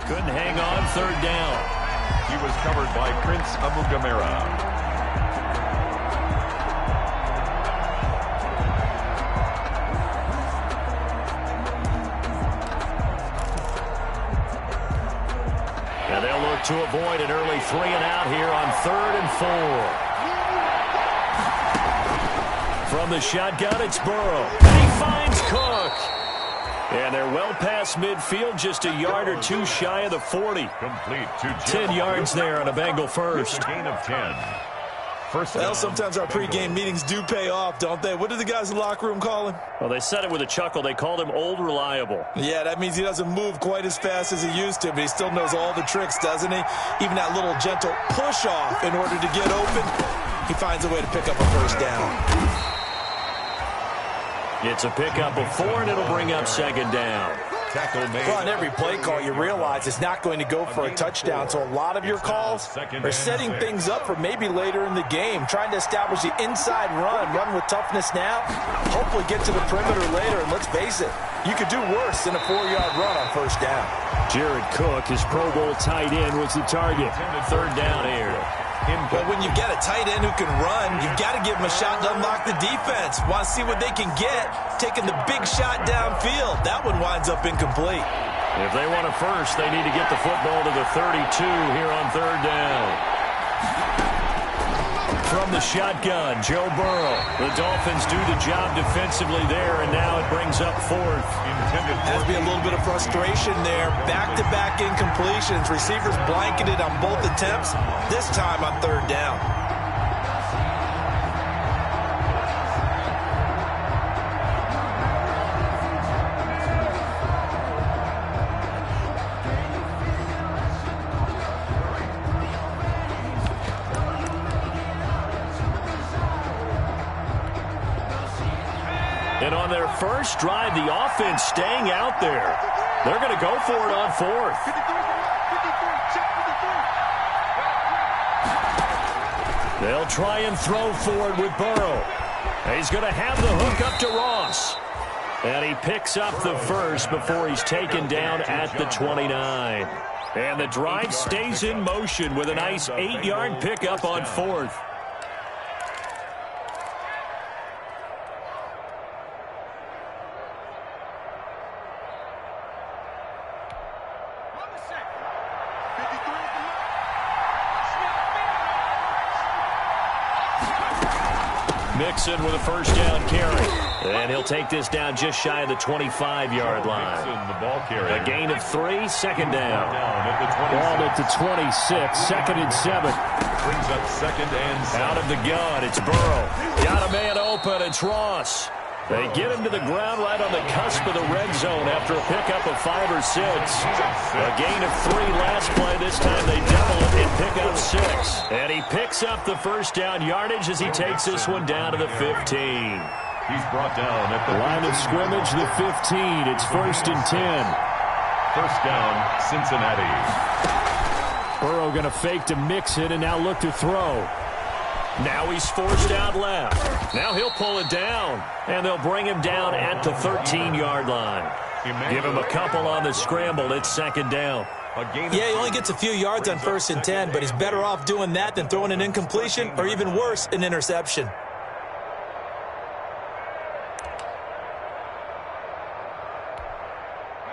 Couldn't hang on, third down. He was covered by Prince Amugamara. Now they'll look to avoid an early 3 and out here on 3rd and 4. From the shotgun, it's Burrow. And he finds Cook. And they're well past midfield, just a yard or two shy of the 40. Complete to 10 yards there on a Bengal first. A gain of 10. First Well, down, sometimes our Bengals. pregame meetings do pay off, don't they? What did the guys in the locker room call him? Well, they said it with a chuckle. They called him Old Reliable. Yeah, that means he doesn't move quite as fast as he used to, but he still knows all the tricks, doesn't he? Even that little gentle push-off in order to get open, he finds a way to pick up a first down. It's a pickup of 4, and it'll bring up second down. Tackle made. Well, on every play call, you realize it's not going to go for a touchdown, so a lot of your calls are setting things up for maybe later in the game, trying to establish the inside run with toughness now, hopefully get to the perimeter later, and let's face it, you could do worse than a 4-yard run on first down. Jared Cook, his Pro Bowl tight end, was the target. Third down here. But when you've got a tight end who can run, you've got to give him a shot to unlock the defense. Want to see what they can get, taking the big shot downfield. That one winds up incomplete. If they want a first, they need to get the football to the 32 here on third down. From the shotgun, Joe Burrow. The Dolphins do the job defensively there, and now it brings up 4th. Has to be a little bit of frustration there. Back-to-back incompletions. Receivers blanketed on both attempts, this time on third down. And on their first drive, the offense staying out there. They're going to go for it on 4th. They'll try and throw for it with Burrow. He's going to have the hook up to Ross. And he picks up the first before he's taken down at the 29. And the drive stays in motion with a nice 8-yard pickup on 4th. Mixon with a first down carry. And he'll take this down just shy of the 25-yard line. The ball carrier. A gain of 3, second down. Ball at the 26, 2nd and 7. Brings up 2nd and 7. Out of the gun, it's Burrow. Got a man open, it's Ross. They get him to the ground right on the cusp of the red zone after a pickup of 5 or 6. A gain of 3 last play. This time they double it and pick up 6. And he picks up the first down yardage as he takes this one down to the 15. He's brought down at the Line of scrimmage, the 15. It's 1st and 10. First down, Cincinnati. Burrow going to fake to Mixon and now look to throw. Now he's forced out left. Now he'll pull it down. And they'll bring him down at the 13-yard line. Give him a couple on the scramble. It's second down. Yeah, he only gets a few yards on 1st and 10, but he's better off doing that than throwing an incompletion or even worse, an interception.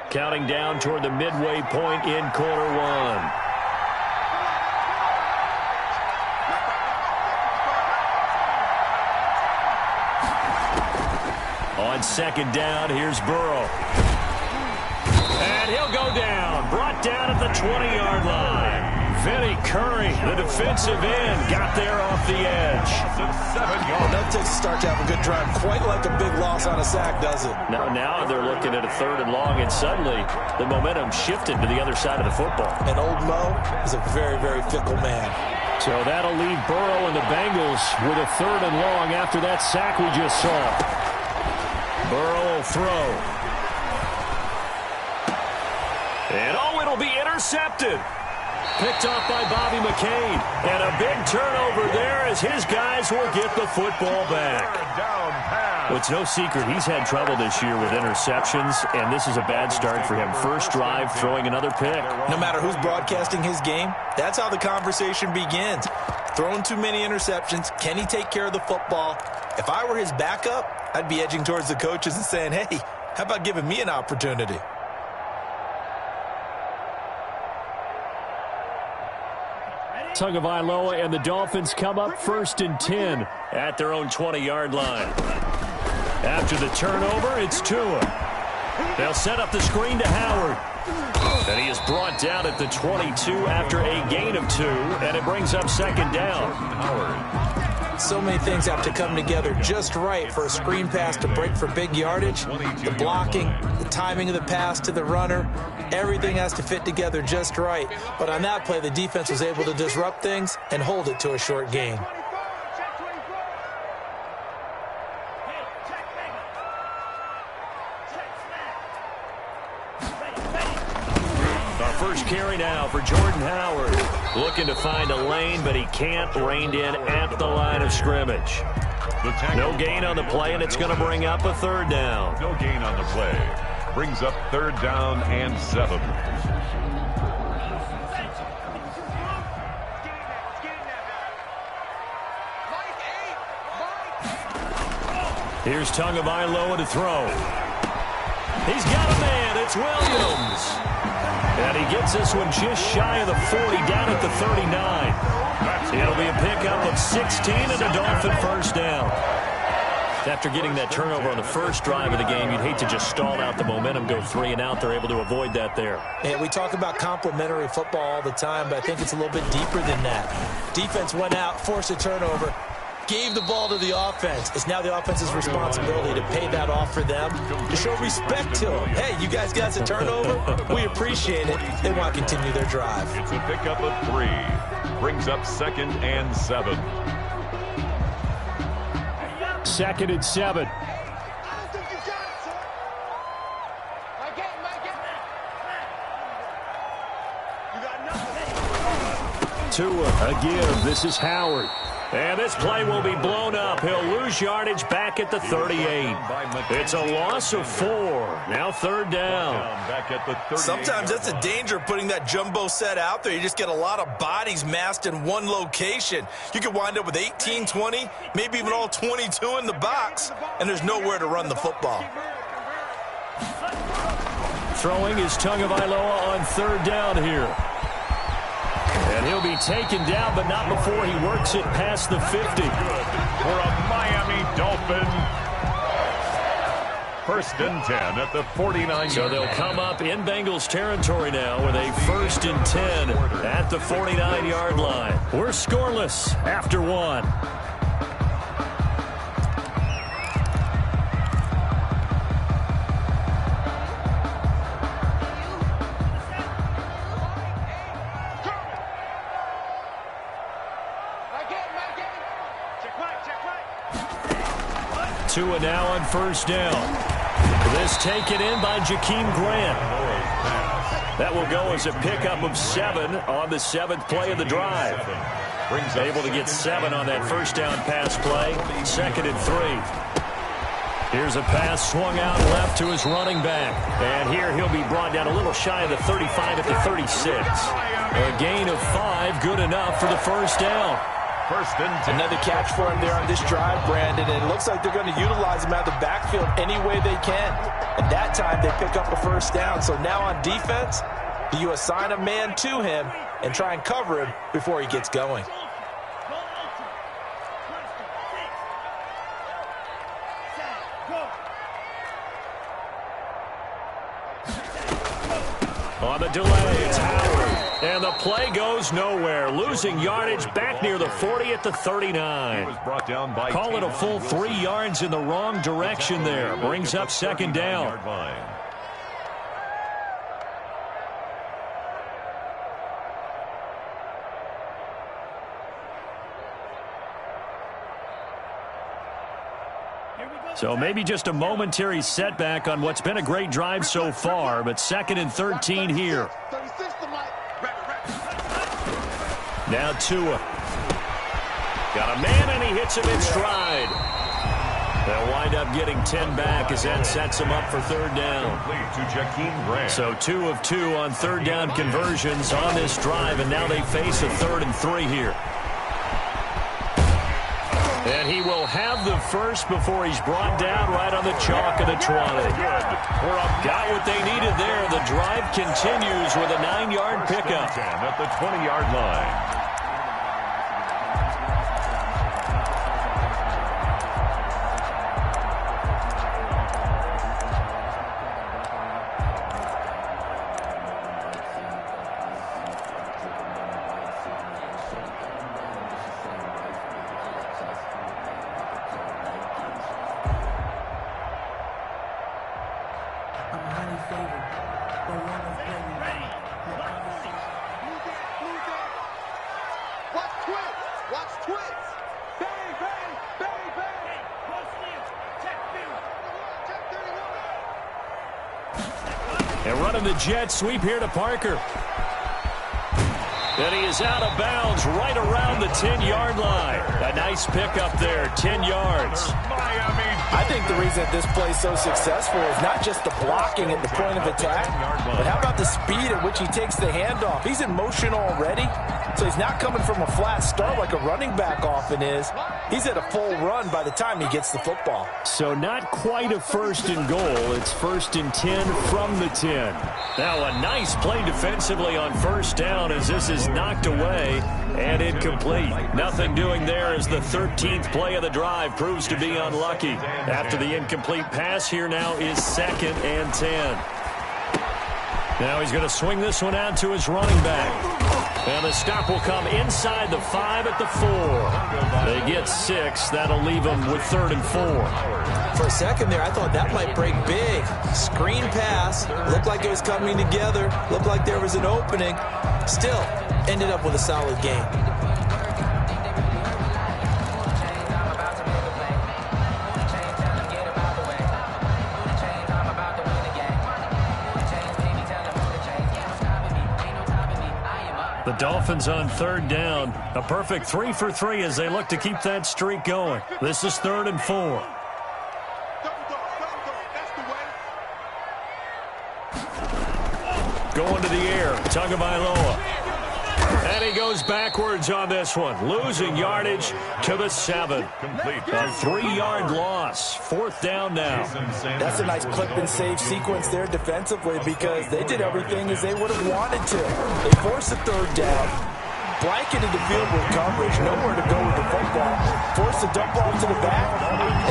Counting down toward the midway point in quarter 1. On second down, here's Burrow. And he'll go down. Brought down at the 20-yard line. Vinny Curry, the defensive end, got there off the edge. That takes a start to have a good drive. Quite like a big loss on a sack, does it? Now they're looking at a 3rd and long, and suddenly the momentum shifted to the other side of the football. And old Mo is a very, very fickle man. So that'll leave Burrow and the Bengals with a 3rd and long after that sack we just saw. Burrow will throw. And it'll be intercepted. Picked off by Bobby McCain. And a big turnover there as his guys will get the football back. Down pass. pass. Well, it's no secret he's had trouble this year with interceptions, and this is a bad start for him. First drive, throwing another pick. No matter who's broadcasting his game, that's how the conversation begins. Throwing too many interceptions, can he take care of the football? If I were his backup, I'd be edging towards the coaches and saying, hey, how about giving me an opportunity? Tagovailoa and the Dolphins come up 1st and 10 at their own 20-yard line. After the turnover, it's Tua. They'll set up the screen to Howard. And he is brought down at the 22 after a gain of 2, and it brings up 2nd down. Howard. So many things have to come together just right for a screen pass to break for big yardage. The blocking, the timing of the pass to the runner, everything has to fit together just right. But on that play, the defense was able to disrupt things and hold it to a short gain. First carry now for Jordan Howard. Looking to find a lane, but he can't. Reined in at the line of scrimmage. No gain on the play, and it's going to bring up a 3rd down. No gain on the play. Brings up 3rd down and 7. Here's Tagovailoa to throw. He's got a man. It's Williams. And he gets this one just shy of the 40, down at the 39. It'll be a pickup of 16 and a Dolphin first down. After getting that turnover on the first drive of the game, you'd hate to just stall out the momentum, go 3 and out. They're able to avoid that there. And we talk about complementary football all the time, but I think it's a little bit deeper than that. Defense went out, forced a turnover, gave the ball to the offense. It's now the offense's responsibility to pay that off for them, to show respect to them. Hey, you guys got a turnover? We appreciate it. They want to continue their drive. It's a pickup of 3. Brings up 2nd and 7. 2nd and 7. Tua, a give. This is Howard. And this play will be blown up. He'll lose yardage back at the 38. It's a loss of 4. Now 3rd down. Sometimes that's the danger of putting that jumbo set out there. You just get a lot of bodies massed in one location. You could wind up with 18, 20, maybe even all 22 in the box, and there's nowhere to run the football. Throwing is Tagovailoa on 3rd down here. And he'll be taken down, but not before he works it past the 50. For a Miami Dolphin. 1st and 10 at the 49. So they'll come up in Bengals territory now with a 1st and 10 at the 49-yard line. We're scoreless after 1. Tua now on 1st down. This taken in by Jakeem Grant. That will go as a pickup of 7 on the 7th play of the drive. Able to get 7 on that 1st down pass play. 2nd and 3. Here's a pass swung out left to his running back. And here he'll be brought down a little shy of the 35 at the 36. A gain of 5, good enough for the 1st down. 1st and 10. Another catch for him there on this drive, Brandon, and it looks like they're going to utilize him out of the backfield any way they can. At that time, they pick up a 1st down. So now on defense, you assign a man to him and try and cover him before he gets going. On the delay, it's Howard. And the play goes nowhere. Losing yardage back near the 40 at the 39. Was brought down by Call it a full 3 yards in the wrong direction there. Brings up 2nd down. So maybe just a momentary setback on what's been a great drive so far, but 2nd and 13 here. Now Tua. Got a man, and he hits him in stride. They'll wind up getting 10 back as that sets them up for third down. So 2 of 2 on third down conversions on this drive, and now they face a 3rd and 3 here. And he will have the first before he's brought down right on the chalk of the 20. Got what they needed there. The drive continues with a 9-yard pickup. At the 20-yard line. And running the jet sweep here to Parker. And he is out of bounds right around the 10-yard line. A nice pickup there, 10 yards. I think the reason that this play is so successful is not just the blocking at the point of attack, but how about the speed at which he takes the handoff? He's in motion already, so he's not coming from a flat start like a running back often is. He's at a full run by the time he gets the football. So not quite a 1st and goal. It's 1st and 10 from the 10. Now a nice play defensively on 1st down as this is knocked away and incomplete. Nothing doing there as the 13th play of the drive proves to be unlucky. After the incomplete pass, here now is 2nd and 10. Now he's going to swing this one out to his running back. And the stop will come inside the 5 at the 4. They get 6. That'll leave them with 3rd and 4. For a second there, I thought that might break big. Screen pass. Looked like it was coming together. Looked like there was an opening. Still, ended up with a solid game. The Dolphins on 3rd down. A perfect 3 for 3 as they look to keep that streak going. This is 3rd and 4. Going to the air. Tagovailoa. And he goes backwards on this one. Losing yardage to the 7. A 3-yard loss. 4th down now. That's a nice clip and save sequence there defensively because they did everything as they would have wanted to. They forced a 3rd down, blanketed the field with coverage, nowhere to go with the football, forced a dump off to the back,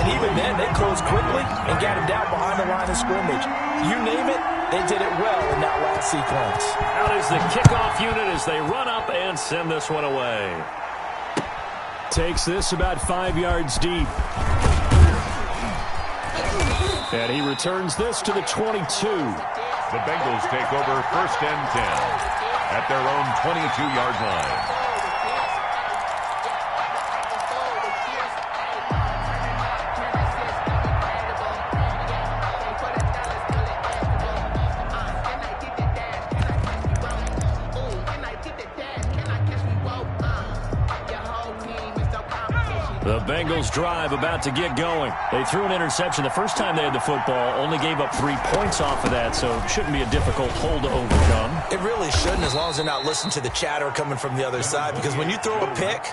and even then they closed quickly and got him down behind the line of scrimmage. You name it, they did it well in that last sequence. Out is the kickoff unit as they run up and send this one away. Takes this about 5 yards deep. And he returns this to the 22. The Bengals take over 1st and 10 at their own 22-yard line. The Bengals drive about to get going. They threw an interception the first time they had the football, only gave up 3 points off of that, so shouldn't be a difficult hole to overcome. It really shouldn't, as long as they're not listening to the chatter coming from the other side, because when you throw a pick,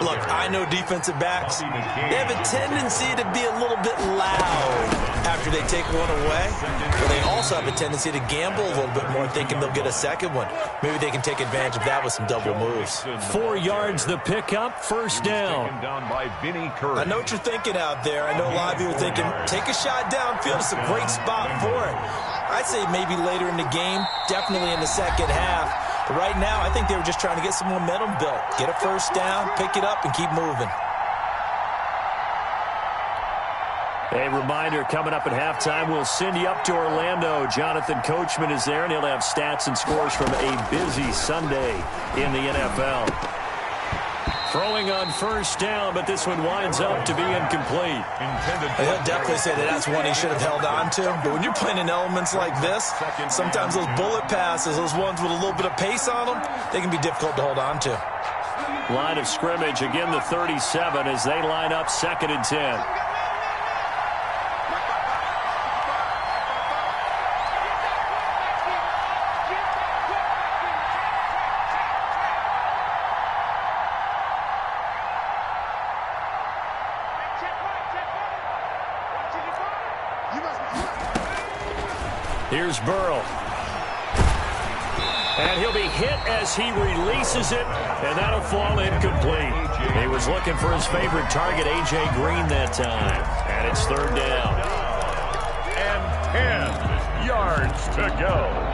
look, I know defensive backs, they have a tendency to be a little bit loud after they take one away, but they also have a tendency to gamble a little bit more, thinking they'll get a second one. Maybe they can take advantage of that with some double moves. 4 yards the pickup, 1st down. I know what you're thinking out there. I know a lot of you are thinking, take a shot downfield. It's a great spot for it. I'd say maybe later in the game, definitely in the second half. But right now, I think they were just trying to get some momentum built. Get a 1st down, pick it up, and keep moving. A reminder, coming up at halftime, we'll send you up to Orlando. Jonathan Coachman is there, and he'll have stats and scores from a busy Sunday in the NFL. Throwing on 1st down, but this one winds up to be incomplete. He'll definitely say that that's one he should have held on to. But when you're playing in elements like this, sometimes those bullet passes, those ones with a little bit of pace on them, they can be difficult to hold on to. Line of scrimmage, again the 37 as they line up 2nd and 10. Here's Burrow. And he'll be hit as he releases it, and that'll fall incomplete. He was looking for his favorite target, A.J. Green, that time. And it's third down. And 10 yards to go.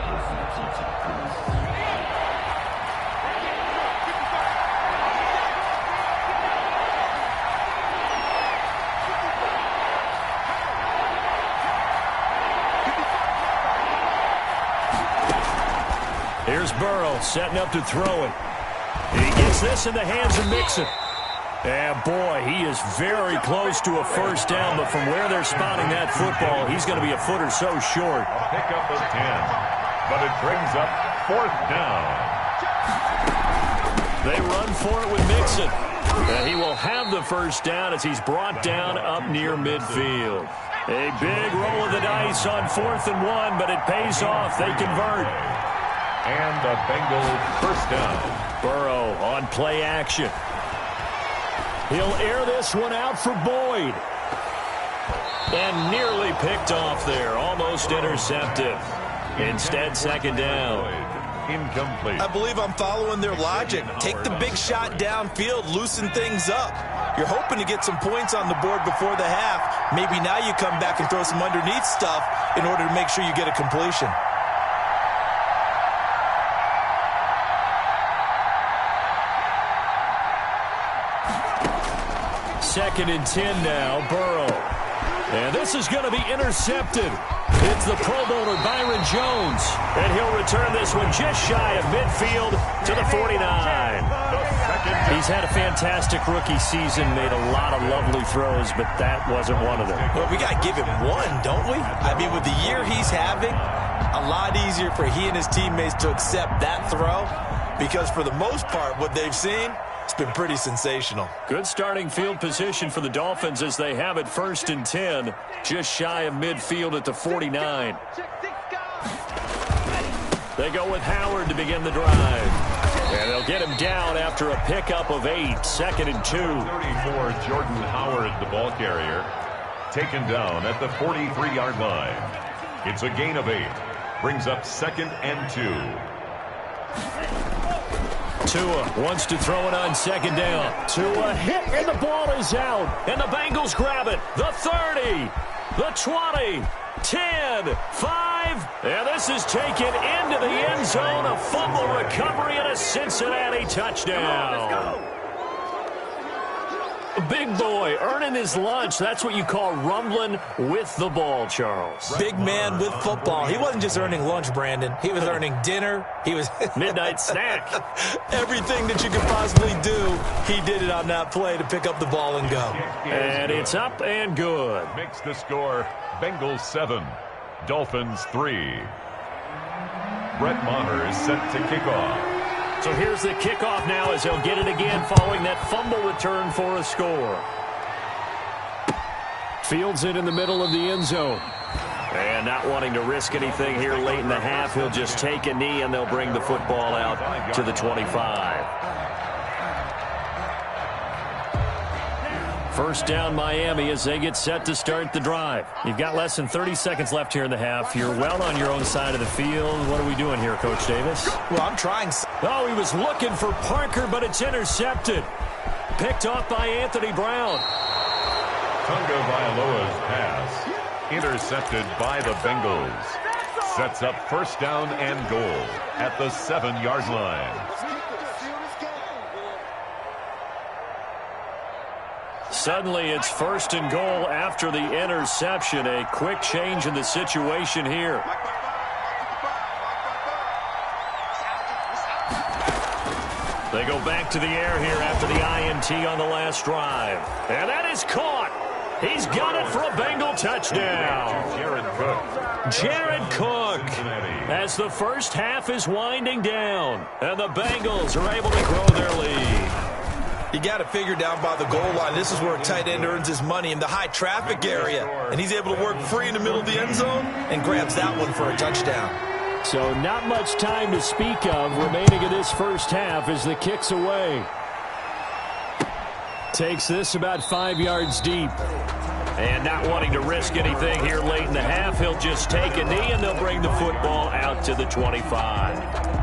Here's Burrow setting up to throw it. He gets this in the hands of Mixon. And boy, he is very close to a first down, but from where they're spotting that football, he's going to be a foot or so short. A pickup of 10, but it brings up fourth down. They run for it with Mixon. And he will have the first down as he's brought down up near midfield. A big roll of the dice on 4th and 1, but it pays off. They convert. And the Bengals first down. Burrow on play action. He'll air this one out for Boyd. And nearly picked off there. Almost intercepted. Instead, second down. Incomplete. I believe I'm following their logic. Take the big shot downfield, loosen things up. You're hoping to get some points on the board before the half. Maybe now you come back and throw some underneath stuff in order to make sure you get a completion. Second and 10 now, Burrow. And this is going to be intercepted. It's the Pro Bowler Byron Jones. And he'll return this one just shy of midfield to the 49. He's had a fantastic rookie season, made a lot of lovely throws, but that wasn't one of them. Well, we got to give him one, don't we? I mean, with the year he's having, a lot easier for he and his teammates to accept that throw because for the most part, what they've seen, it's been pretty sensational. Good starting field position for the Dolphins as they have it 1st and 10, just shy of midfield at the 49. They go with Howard to begin the drive. And they'll get him down after a pickup of 8, 2nd and 2. 34, Jordan Howard, the ball carrier, taken down at the 43-yard line. It's a gain of 8. Brings up 2nd and 2. Tua wants to throw it on 2nd down. Tua hit, and the ball is out. And the Bengals grab it. The 30, the 20, 10, 5. And this is taken into the end zone. A fumble recovery and a Cincinnati touchdown. Let's go. A big boy earning his lunch. That's what you call rumbling with the ball, Charles. Big man with football. He wasn't just earning lunch, Brandon. He was earning dinner. He was midnight snack. Everything that you could possibly do, he did it on that play to pick up the ball and go. And it's up and good. Makes the score Bengals 7, Dolphins 3. Brett Maher is set to kick off. So here's the kickoff now as he'll get it again following that fumble return for a score. Fields it in the middle of the end zone. And not wanting to risk anything here late in the half, he'll just take a knee and they'll bring the football out to the 25. First down Miami as they get set to start the drive. You've got less than 30 seconds left here in the half. You're well on your own side of the field. What are we doing here, Coach Davis? Well, I'm trying. Oh, he was looking for Parker, but it's intercepted. Picked off by Anthony Brown. Tunga Vailoa's pass intercepted by the Bengals. Sets up first down and goal at the 7-yard line. Suddenly, it's first and goal after the interception. A quick change in the situation here. They go back to the air here after the INT on the last drive. And that is caught. He's got it for a Bengal touchdown. Jared Cook. As the first half is winding down. And the Bengals are able to grow their lead. You got to figure down by the goal line. This is where a tight end earns his money in the high traffic area. And he's able to work free in the middle of the end zone and grabs that one for a touchdown. So not much time to speak of remaining in this first half as the kick's away. Takes this about 5 yards deep. And not wanting to risk anything here late in the half, he'll just take a knee, and they'll bring the football out to the 25.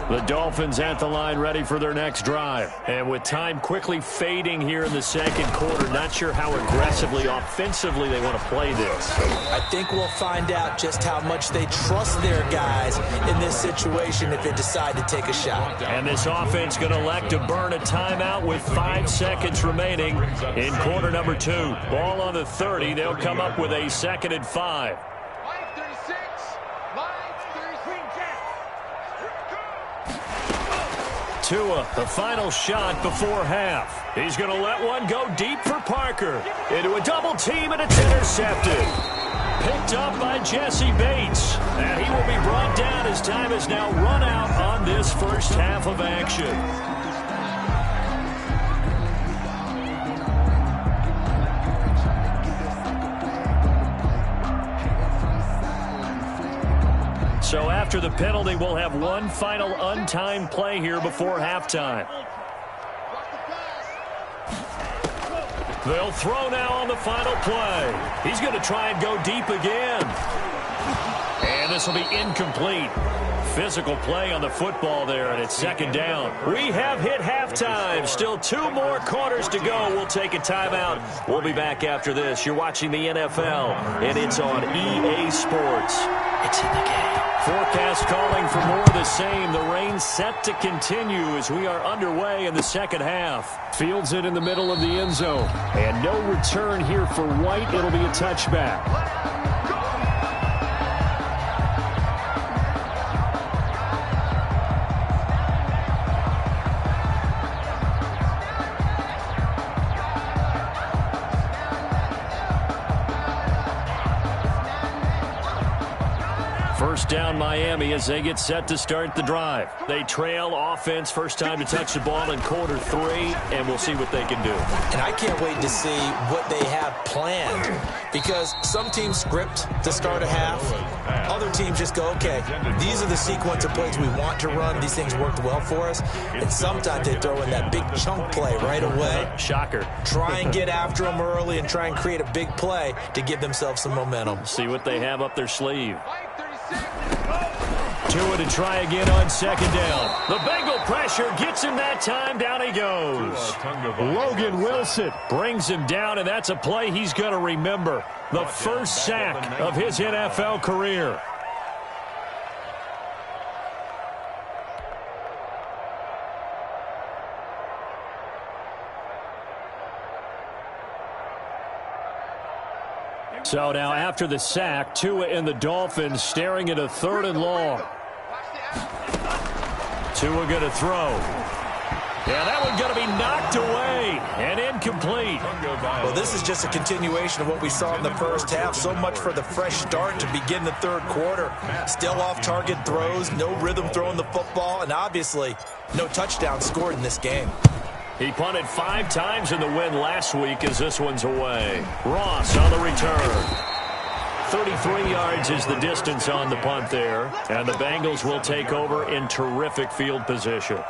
The Dolphins at the line ready for their next drive. And with time quickly fading here in the second quarter, not sure how aggressively, offensively they want to play this. I think we'll find out just how much they trust their guys in this situation if they decide to take a shot. And this offense going to elect to burn a timeout with 5 seconds remaining in quarter number 2. Ball on the 30. They'll come up with a 2nd and 5. Tua, the final shot before half. He's going to let one go deep for Parker. Into a double team, and it's intercepted. Picked up by Jesse Bates. And he will be brought down as time has now run out on this first half of action. So after the penalty, we'll have one final untimed play here before halftime. They'll throw now on the final play. He's going to try and go deep again. And this will be incomplete. Physical play on the football there, and it's 2nd down. We have hit halftime. Still 2 more quarters to go. We'll take a timeout. We'll be back after this. You're watching the NFL, and it's on EA Sports. It's in the game. Forecast calling for more of the same. The rain set to continue as we are underway in the second half. Fields it in the middle of the end zone. And no return here for White. It'll be a touchback. First down Miami as they get set to start the drive. They trail offense, first time to touch the ball in quarter 3, and we'll see what they can do. And I can't wait to see what they have planned, because some teams script to start a half. Other teams just go, okay, these are the sequence of plays we want to run. These things worked well for us. And sometimes they throw in that big chunk play right away. Shocker. Try and get after them early and try and create a big play to give themselves some momentum. See what they have up their sleeve. Tua to try again on 2nd down. The Bengal pressure gets him that time. Down he goes. Logan Wilson brings him down, and that's a play he's going to remember. The first sack of his NFL career. So now after the sack, Tua and the Dolphins staring at a 3rd and long. Tua going to throw. Yeah, that one going to be knocked away and incomplete. Well, this is just a continuation of what we saw in the first half. So much for the fresh start to begin the 3rd quarter. Still off-target throws, no rhythm throwing the football, and obviously no touchdown scored in this game. He punted 5 times in the win last week as this one's away. Ross on the return. 33 yards is the distance on the punt there. And the Bengals will take over in terrific field position.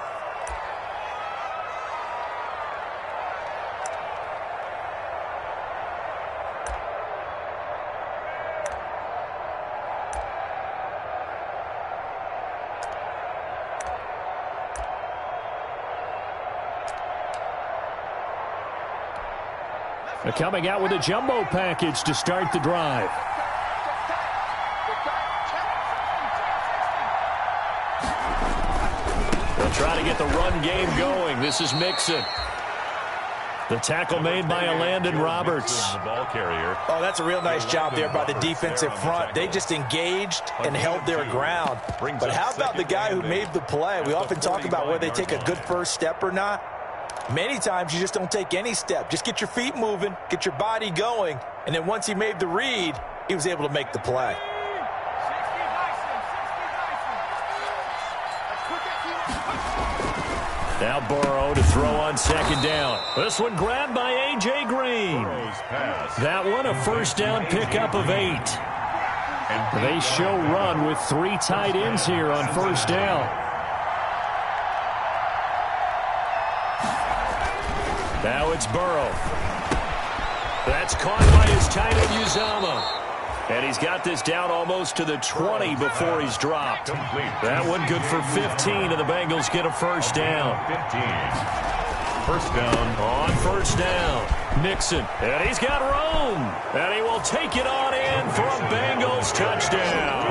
They're coming out with a jumbo package to start the drive. They'll try to get the run game going. This is Mixon. The tackle made by Landon Roberts. The ball carrier. Oh, that's a real nice job there by the defensive front. They just engaged and held their ground. But how about the guy who made the play? We often talk about whether they take a good first step or not. Many times you just don't take any step. Just get your feet moving, get your body going, and then once he made the read, he was able to make the play. Now Burrow to throw on 2nd down. This one grabbed by A.J. Green. That one a first down pickup of 8. They show run with 3 tight ends here on 1st down. So it's Burrow. That's caught by his tight end, Uzomah. And he's got this down almost to the 20 before he's dropped. That one good for 15, and the Bengals get a first down. 15. First down. On first down, Mixon. And he's got room. And he will take it on in for a Bengals touchdown.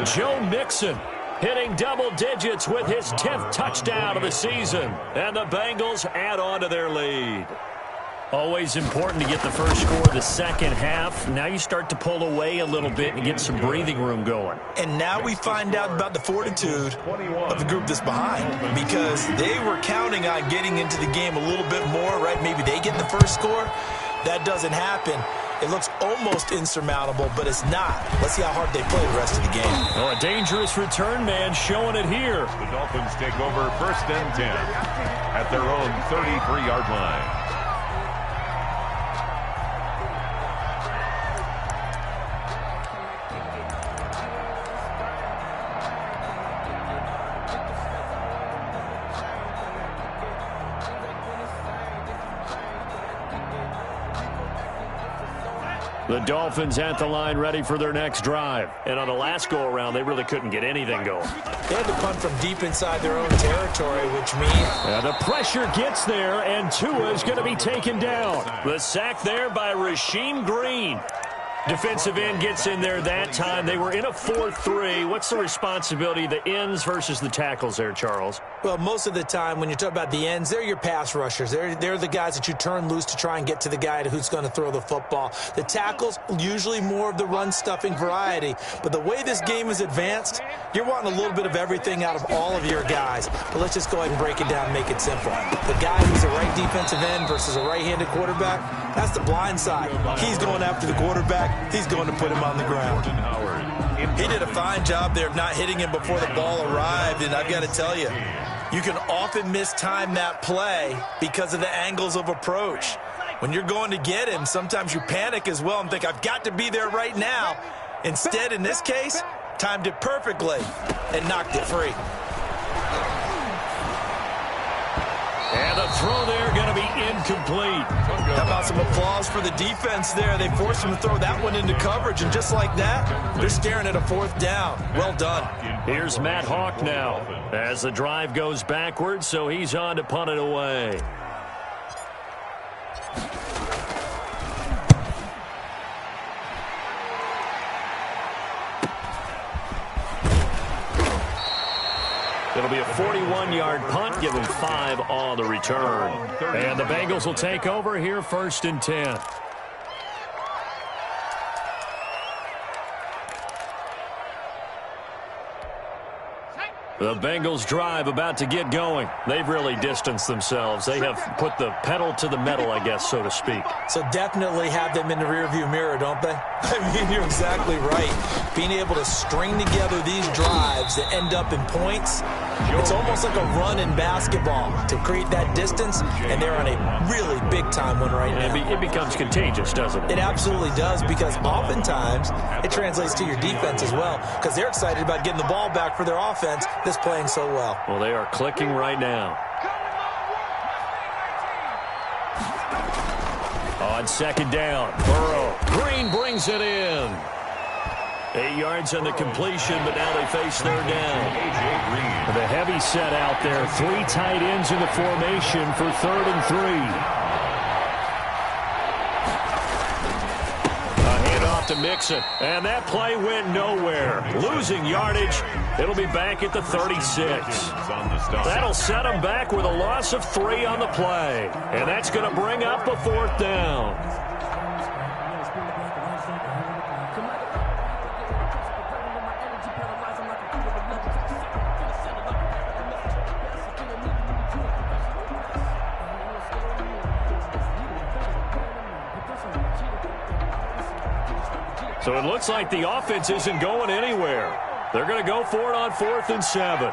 Joe Mixon hitting double digits with his 10th touchdown of the season. And the Bengals add on to their lead. Always important to get the first score of the second half. Now you start to pull away a little bit and get some breathing room going. And now we find out about the fortitude of the group that's behind, because they were counting on getting into the game a little bit more, right? Maybe they get the first score. That doesn't happen. It looks almost insurmountable, but it's not. Let's see how hard they play the rest of the game. Oh, a dangerous return man showing it here. The Dolphins take over first and 10 at their own 33-yard line. The Dolphins at the line, ready for their next drive. And on the last go-around, they really couldn't get anything going. They had to punt from deep inside their own territory, which means... The pressure gets there, and Tua is going to be taken down. The sack there by Rasheem Green. Defensive end gets in there that time. They were in a 4-3. What's the responsibility of the ends versus the tackles there, Charles? Well, most of the time when you talk about the ends, they're your pass rushers. They're the guys that you turn loose to try and get to the guy who's going to throw the football. The tackles, usually more of the run-stuffing variety. But the way this game is advanced, you're wanting a little bit of everything out of all of your guys. But let's just go ahead and break it down and make it simple. The guy who's a right defensive end versus a right-handed quarterback, that's the blind side. He's going after the quarterback. He's going to put him on the ground. He did a fine job there of not hitting him before the ball arrived, and I've got to tell you, you can often mistime that play because of the angles of approach. When you're going to get him, sometimes you panic as well and think, I've got to be there right now. Instead, in this case, timed it perfectly and knocked it free. And the throw there going to be incomplete. How about some applause for the defense there? They forced him to throw that one into coverage, and just like that, they're staring at a fourth down. Well done. Here's Matt Hawk now as the drive goes backwards, so he's on to punt it away. It'll be a 41-yard punt, give him 5 on the return. And the Bengals will take over here first and 10. The Bengals drive about to get going. They've really distanced themselves. They have put the pedal to the metal, I guess, so to speak. So definitely have them in the rearview mirror, don't they? I mean, you're exactly right. Being able to string together these drives that end up in points, it's almost like a run in basketball to create that distance, and they're on a really big-time one right now. It becomes contagious, doesn't it? It absolutely does, because oftentimes it translates to your defense as well, because they're excited about getting the ball back for their offense that's playing so well. Well, they are clicking right now. On second down, Burrow. Green brings it in. 8 yards on the completion, but now they face third down. The heavy set out there. 3 tight ends in the formation for 3rd and 3. A handoff to Mixon, and that play went nowhere. Losing yardage. It'll be back at the 36. That'll set them back with a loss of 3 on the play, and that's going to bring up a 4th down. So it looks like the offense isn't going anywhere. They're going to go for it on 4th and 7.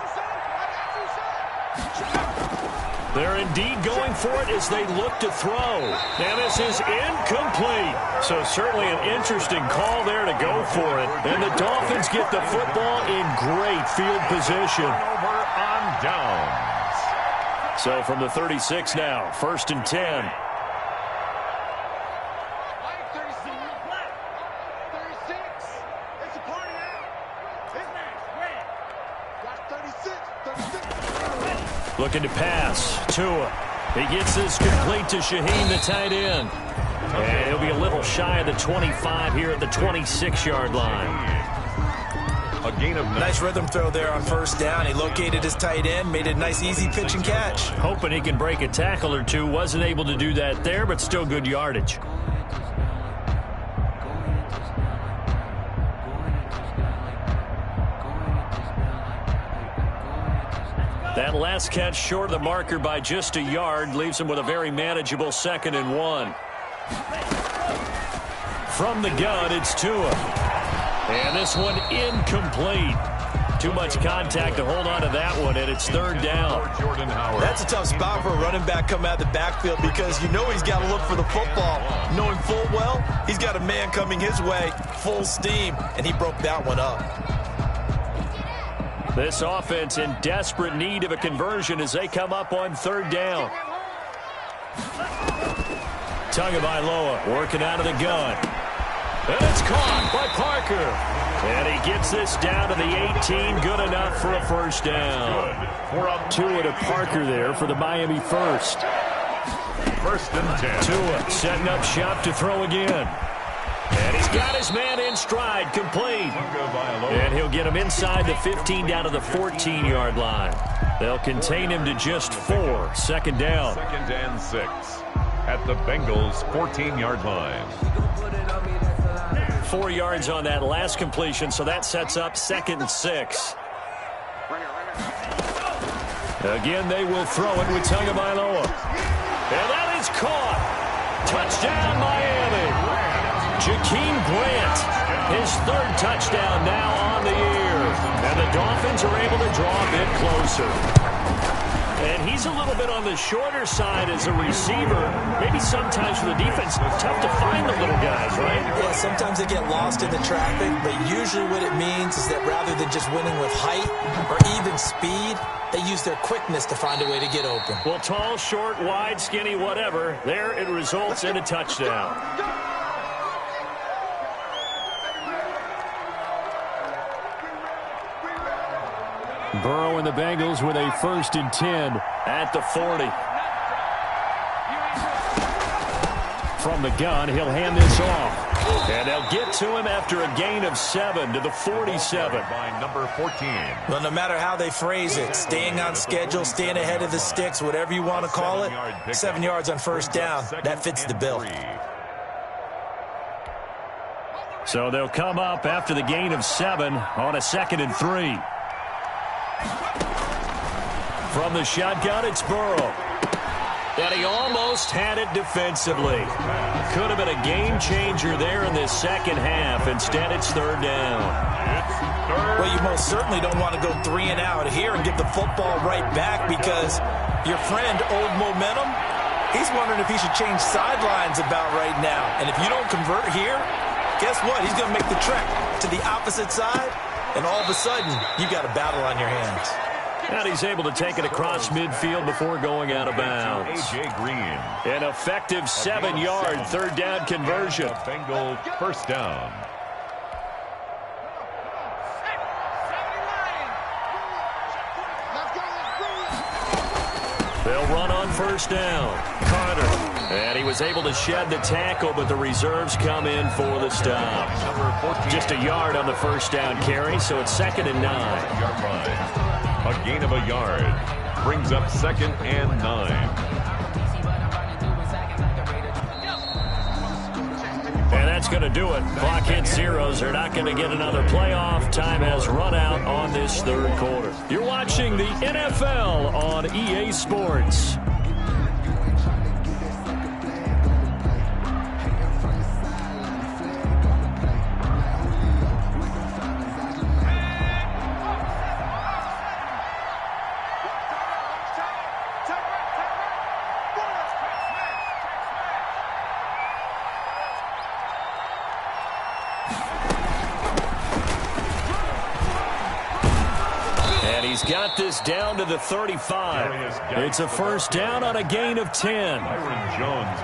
They're indeed going for it as they look to throw. And this is incomplete. So certainly an interesting call there to go for it. And the Dolphins get the football in great field position. Over on downs. So from the 36 now, 1st and 10. Looking to pass. Tua. He gets this complete to Shaheen, the tight end. And he'll be a little shy of the 25 here at the 26-yard line. A gain of 9. Nice rhythm throw there on 1st down. He located his tight end, made a nice easy pitch and catch. Hoping he can break a tackle or two. Wasn't able to do that there, but still good yardage. That last catch short of the marker by just a yard leaves him with a very manageable 2nd and 1. From the gun, it's Tua. And this one incomplete. Too much contact to hold on to that one, and it's 3rd down. That's a tough spot for a running back coming out of the backfield because you know he's got to look for the football. Knowing full well, he's got a man coming his way, full steam, and he broke that one up. This offense in desperate need of a conversion as they come up on 3rd down. Tagovailoa working out of the gun. And it's caught by Parker. And he gets this down to the 18. Good enough for a 1st down. Tua to Parker there for the Miami 1st. 1st and 10. Tua setting up shop to throw again. And he's got his man in stride, complete. And he'll get him inside the 15 down to the 14-yard line. They'll contain him to just 4. 2nd down. 2nd and 6 at the Bengals' 14-yard line. 4 yards on that last completion, so that sets up 2nd and 6. Again, they will throw it with Tagovailoa. And that is caught. Touchdown, Miami. Jakeem Grant, his 3rd touchdown now on the year. And the Dolphins are able to draw a bit closer. And he's a little bit on the shorter side as a receiver. Maybe sometimes for the defense, tough to find the little guys, right? Yeah, sometimes they get lost in the traffic, but usually what it means is that rather than just winning with height or even speed, they use their quickness to find a way to get open. Well, tall, short, wide, skinny, whatever, there it results in a touchdown. Burrow and the Bengals with a 1st and 10 at the 40. From the gun, he'll hand this off. And they'll get to him after a gain of 7 to the 47. By number 14. Well, no matter how they phrase it, staying on schedule, staying ahead of the sticks, whatever you want to call it, 7 yards on 1st down, that fits the bill. So they'll come up after the gain of 7 on a 2nd and 3. From the shotgun, it's Burrow. And he almost had it defensively. Could have been a game changer there in this 2nd half. Instead, it's 3rd down. Well, you most certainly don't want to go 3 and out here and get the football right back because your friend, Old Momentum, he's wondering if he should change sidelines about right now. And if you don't convert here, guess what? He's going to make the trek to the opposite side, and all of a sudden, you've got a battle on your hands. And he's able to take it across midfield before going out of bounds. A.J. Green. An effective 7-yard 3rd down conversion. Bengal 1st down. They'll run on 1st down. Carter. And he was able to shed the tackle, but the reserves come in for the stop. Just a yard on the 1st down carry, so it's 2nd and 9. Yard line. A gain of a yard. Brings up 2nd and 9. And that's going to do it. Clock hits zeros. They're not going to get another playoff. Time has run out on this 3rd quarter. You're watching the NFL on EA Sports. he's got this down to the 35. It's a first down on a gain of 10.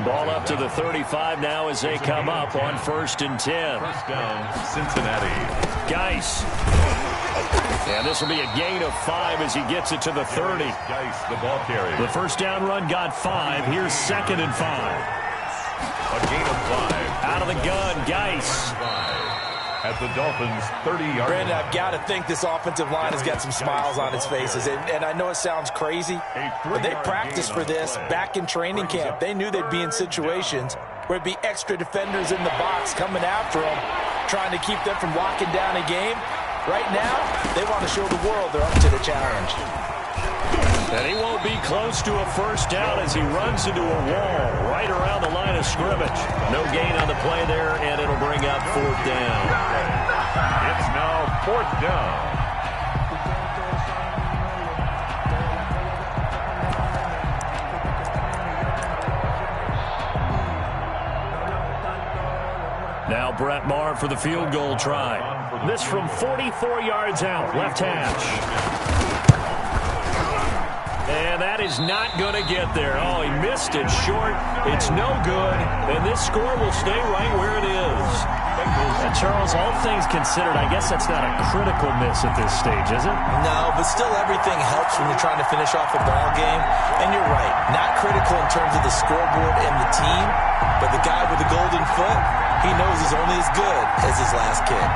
Ball up to the 35 now as they come up on 1st and 10. First down, Cincinnati. Geis. And this will be a gain of 5 as he gets it to the 30. Geis, the ball carrier. The first down run got 5. Here's 2nd and 5. A gain of 5. Out of the gun, Geis. At the Dolphins' 30-yard line. Brandon, I've got to think this offensive line has got some smiles on its faces. And I know it sounds crazy, but they practiced for this back in training camp. They knew they'd be in situations where it'd be extra defenders in the box coming after them, trying to keep them from locking down a game. Right now, they want to show the world they're up to the challenge. And he won't be close to a first down as he runs into a wall right around the line of scrimmage. No gain on the play there, and it'll bring up 4th down. It's now 4th down. Now Brett Maher for the field goal try. This from 44 yards out, left hash. And that is not going to get there. Oh, he missed it short. It's no good. And this score will stay right where it is. And Charles, all things considered, I guess that's not a critical miss at this stage, is it? No, but still everything helps when you're trying to finish off a ball game. And you're right, not critical in terms of the scoreboard and the team, but the guy with the golden foot, he knows he's only as good as his last kid.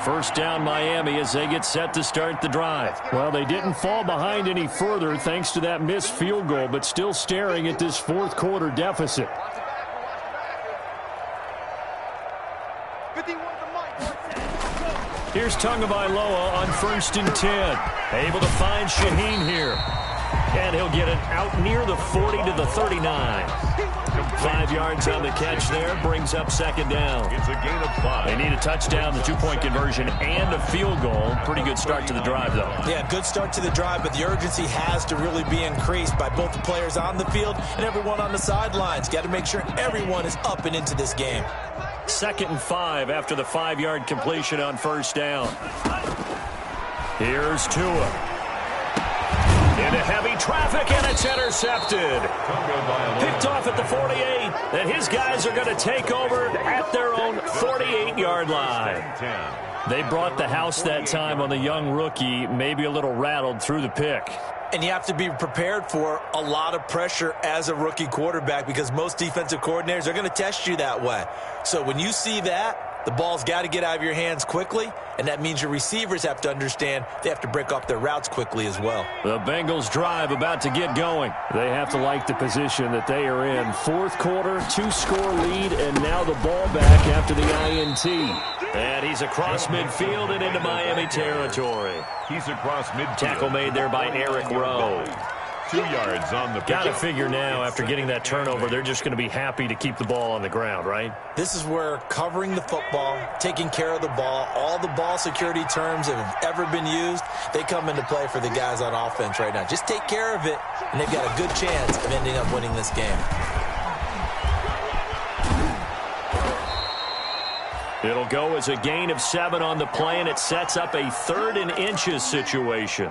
First down Miami as they get set to start the drive. Well, they didn't fall behind any further thanks to that missed field goal, but still staring at this 4th quarter deficit. Here's Tagovailoa on 1st and 10. Able to find Shaheen here. And he'll get it out near the 40 to the 39. 5 yards on the catch there, brings up 2nd down. It's a gain of 5. They need a touchdown, the 2-point conversion, and a field goal. Pretty good start to the drive, though. Yeah, good start to the drive, but the urgency has to really be increased by both the players on the field and everyone on the sidelines. Got to make sure everyone is up and into this game. 2nd and 5 after the 5-yard completion on 1st down. Here's Tua. Into heavy traffic, and it's intercepted. Picked off at the 48, and his guys are going to take over at their own 48-yard line. They brought the house that time on the young rookie, maybe a little rattled through the pick. And you have to be prepared for a lot of pressure as a rookie quarterback because most defensive coordinators are going to test you that way. So when you see that, the ball's got to get out of your hands quickly, and that means your receivers have to understand they have to break off their routes quickly as well. The Bengals drive about to get going. They have to like the position that they are in. 4th quarter, 2-score lead, and now the ball back after the INT. And he's across midfield and into Miami territory. He's across midfield. Tackle made there by Eric Rowe. 2 yards on the pitch. Got to figure now, after getting that turnover, they're just going to be happy to keep the ball on the ground, right? This is where covering the football, taking care of the ball, all the ball security terms that have ever been used, they come into play for the guys on offense right now. Just take care of it, and they've got a good chance of ending up winning this game. It'll go as a gain of 7 on the play, and it sets up a 3rd and inches situation.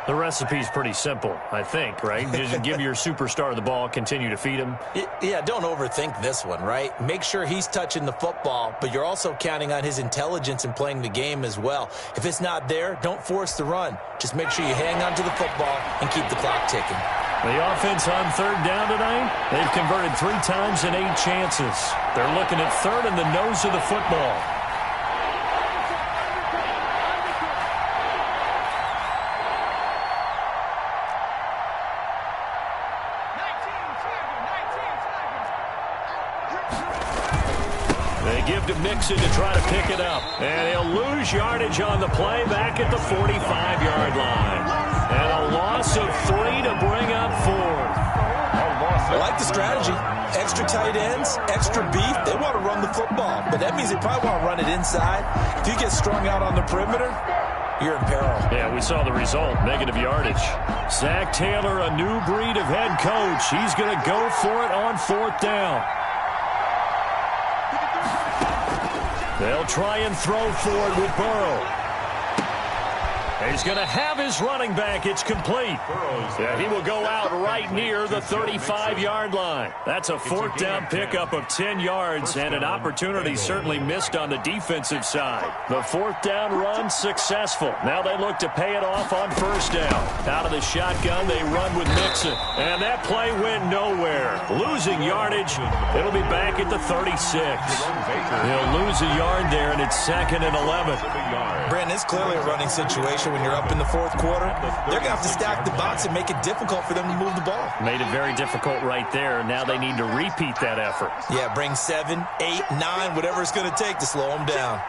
The recipe's pretty simple, I think, right? Just give your superstar the ball, continue to feed him. Yeah, don't overthink this one, right? Make sure he's touching the football, but you're also counting on his intelligence in playing the game as well. If it's not there, don't force the run. Just make sure you hang on to the football and keep the clock ticking. The offense on 3rd down tonight, they've converted 3 times in 8 chances. They're looking at 3rd and the nose of the football. They give to Mixon to try to pick it up. And he'll lose yardage on the play back at the 45-yard line. And a loss of 3 to bring up 4th. I like the strategy. Extra tight ends, extra beef. They want to run the football, but that means they probably want to run it inside. If you get strung out on the perimeter, you're in peril. Yeah, we saw the result, negative yardage. Zach Taylor, a new breed of head coach. He's going to go for it on 4th down. They'll try and throw for it with Burrow. He's going to have his running back. It's complete. Yeah, he will go out right near the 35-yard line. That's a fourth down pickup of 10 yards and an opportunity certainly missed on the defensive side. The fourth down run successful. Now they look to pay it off on first down. Out of the shotgun, they run with Mixon. And that play went nowhere. Losing yardage. It'll be back at the 36. He'll lose a yard there, and it's 2nd and 11. Brandon, it's clearly a running situation. When you're up in the fourth quarter, they're going to have to stack the box and make it difficult for them to move the ball. Made it very difficult right there. Now they need to repeat that effort. Yeah, bring 7, 8, 9, whatever it's going to take to slow them down.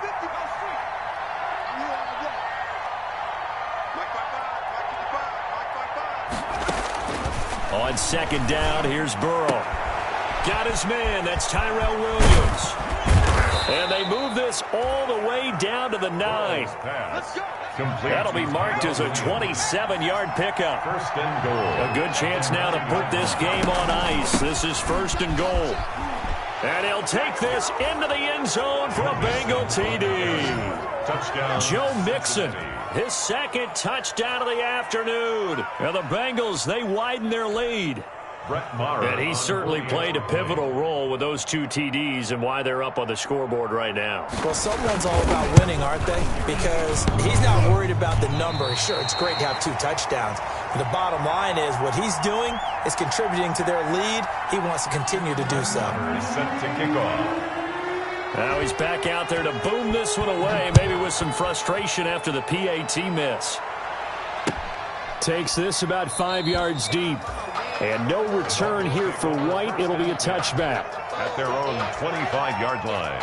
On second down, here's Burrow. Got his man. That's Tyrell Williams. And they move this all the way down to the 9. That'll be marked as a 27-yard pickup. First and goal. A good chance now to put this game on ice. This is 1st and goal. And he'll take this into the end zone for a Bengal TD. Touchdown. Joe Mixon, his 2nd touchdown of the afternoon. And the Bengals, they widen their lead. And he certainly played a pivotal role with those 2 TDs and why they're up on the scoreboard right now. Well, someone's all about winning, aren't they? Because he's not worried about the number. Sure, it's great to have 2 touchdowns. But the bottom line is what he's doing is contributing to their lead. He wants to continue to do so. He's set to kick off. Now he's back out there to boom this one away, maybe with some frustration after the PAT miss. Takes this about 5 yards deep. And no return here for White. It'll be a touchback. At their own 25-yard line.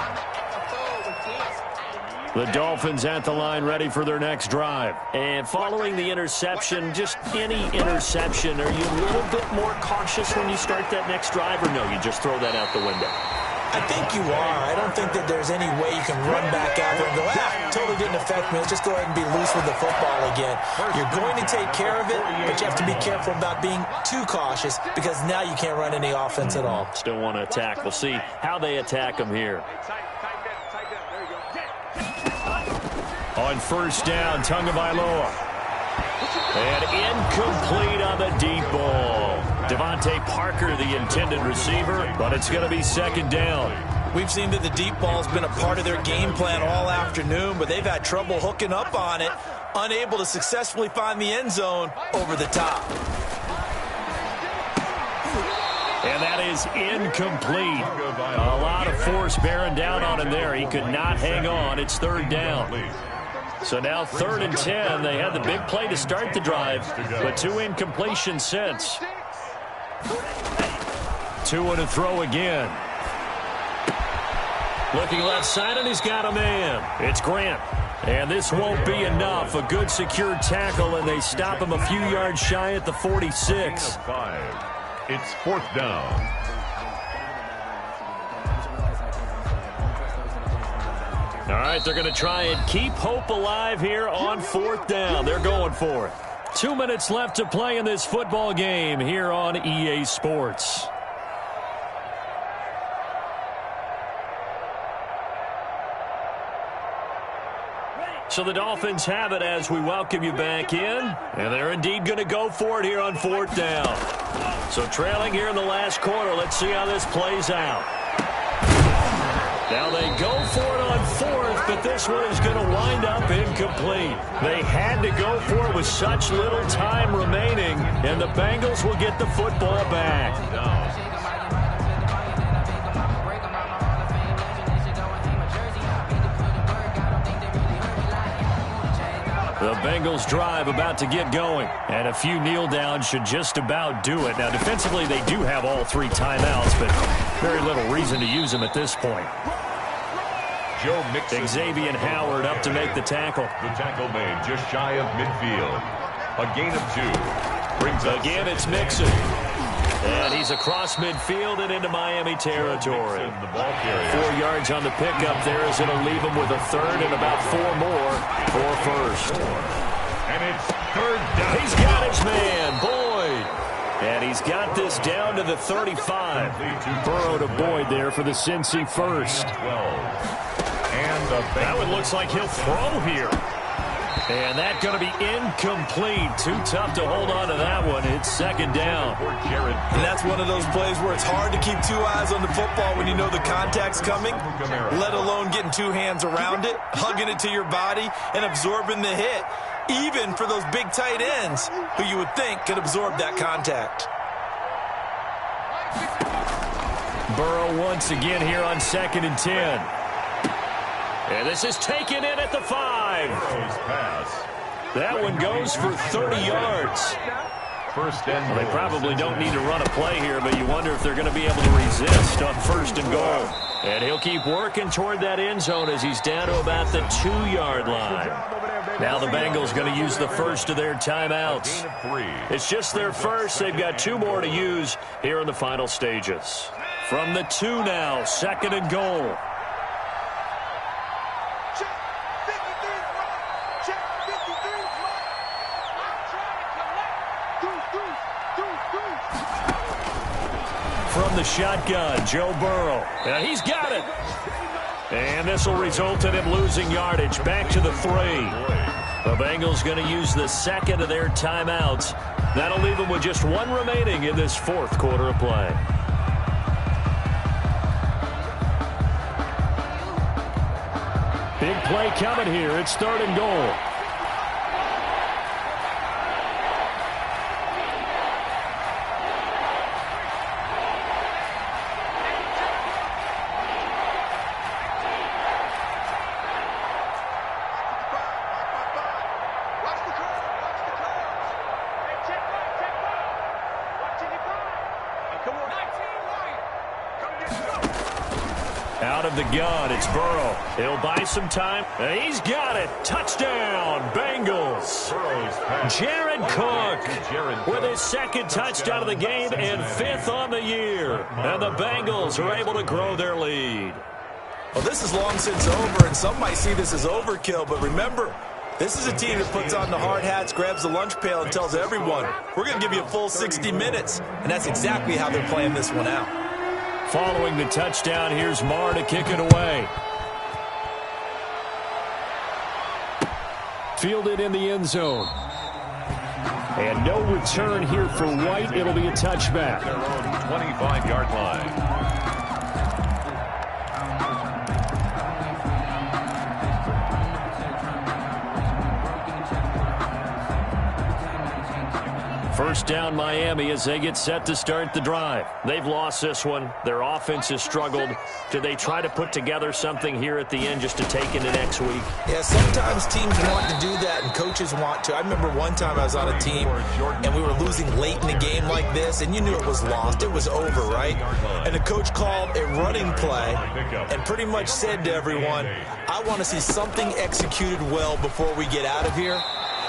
The Dolphins at the line ready for their next drive. And following the interception, just any interception, are you a little bit more cautious when you start that next drive, or no, you just throw that out the window? I think you are. I don't think that there's any way you can run back out there and go, totally didn't affect me. Let's just go ahead and be loose with the football again. You're going to take care of it, but you have to be careful about being too cautious because now you can't run any offense at all. Still want to attack. We'll see how they attack them here. On first down, Tagovailoa. And incomplete on the deep ball. Devontae Parker, the intended receiver, but it's going to be 2nd down. We've seen that the deep ball's been a part of their game plan all afternoon, but they've had trouble hooking up on it, unable to successfully find the end zone over the top. And that is incomplete. A lot of force bearing down on him there. He could not hang on. It's 3rd down. So now 3rd and 10. They had the big play to start the drive, but 2 incompletions since. 2 and a throw again. Looking left side, and he's got a man. It's Grant. And this won't be enough. A good secure tackle, and they stop him a few yards shy at the 46. It's 4th down. All right, they're going to try and keep hope alive here on 4th down. They're going for it. 2 minutes left to play in this football game here on EA Sports. So the Dolphins have it as we welcome you back in. And they're indeed going to go for it here on 4th down. So trailing here in the last quarter. Let's see how this plays out. Now they go for it on 4th, but this one is going to wind up incomplete. They had to go for it with such little time remaining, and the Bengals will get the football back. The Bengals drive about to get going, and a few kneel downs should just about do it. Now, defensively, they do have all 3 timeouts, but very little reason to use them at this point. Joe Mixon. Xavier Howard up to make the tackle. The tackle made just shy of midfield. A gain of 2. Brings up again, it's Mixon. And he's across midfield and into Miami territory. Mixon, the ball carrier. 4 yards on the pickup there as it'll leave him with a 3rd and about 4 more for first. And it's 3rd down. He's got his man, Boyd. And he's got this down to the 35. Burrow to Boyd there for the Cincy first. 12. And that one looks like he'll throw here. And that's going to be incomplete. Too tough to hold on to that one. It's second down. And that's one of those plays where it's hard to keep two eyes on the football when you know the contact's coming, let alone getting two hands around it, hugging it to your body, and absorbing the hit, even for those big tight ends who you would think could absorb that contact. Burrow once again here on 2nd and 10. And this is taken in at the 5. That one goes for 30 yards. Well, they probably don't need to run a play here, but you wonder if they're going to be able to resist on 1st and goal. And he'll keep working toward that end zone as he's down to about the 2-yard line. Now the Bengals going to use the first of their timeouts. It's just their first. They've got 2 more to use here in the final stages. From the 2 now, 2nd and goal. From the shotgun, Joe Burrow. And he's got it. And this will result in him losing yardage. Back to the 3. The Bengals going to use the 2nd of their timeouts. That'll leave them with just 1 remaining in this 4th quarter of play. Big play coming here. It's 3rd and goal. Out of the gun, it's Burrow. He'll buy some time. And he's got it. Touchdown, Bengals. Jared Cook with his 2nd touchdown of the game and 5th on the year. And the Bengals are able to grow their lead. Well, this is long since over, and some might see this as overkill, but remember, this is a team that puts on the hard hats, grabs the lunch pail, and tells everyone, we're going to give you a full 60 minutes. And that's exactly how they're playing this one out. Following the touchdown, here's Marr to kick it away. Fielded in the end zone. And no return here for White. It'll be a touchback. Their own 25-yard line. First down, Miami, as they get set to start the drive. They've lost this one. Their offense has struggled. Do they try to put together something here at the end just to take into next week? Yeah, sometimes teams want to do that and coaches want to. I remember one time I was on a team and we were losing late in the game like this, and you knew it was lost. It was over, right? And the coach called a running play and pretty much said to everyone, I want to see something executed well before we get out of here.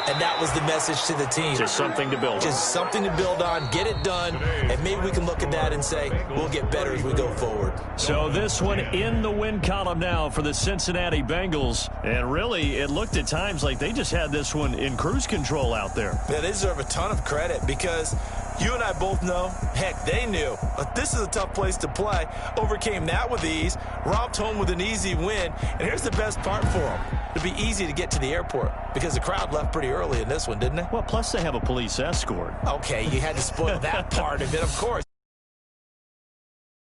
And that was the message to the team. Just something to build on. Just something to build on, get it done, and maybe we can look at that and say, we'll get better as we go forward. So this one in the win column now for the Cincinnati Bengals. And really, it looked at times like they just had this one in cruise control out there. Yeah, they deserve a ton of credit because you and I both know, heck, they knew. But this is a tough place to play. Overcame that with ease, romped home with an easy win. And here's the best part for them. It'd be easy to get to the airport because the crowd left pretty early in this one, didn't they? Well, plus they have a police escort. Okay, you had to spoil that part of it, of course.